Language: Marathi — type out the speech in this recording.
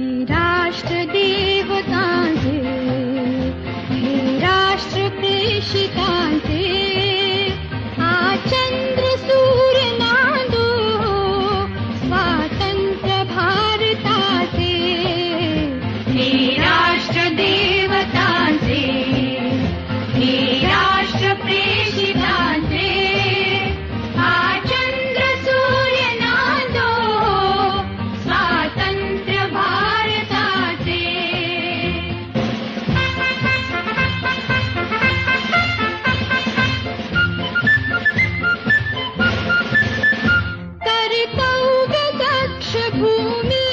हे राष्ट्र देवतांचे, हे राष्ट्र प्रेषितांचे, हा चंद्र सूर्य नांदो स्वातंत्र्य भारताचे. हे राष्ट्र देवतांचे, हे राष्ट्र प्रेषितांचे, हा चंद्र सूर्य नांदो स्वातंत्र्य भारताचे. कर्तव्य दक्ष भूमी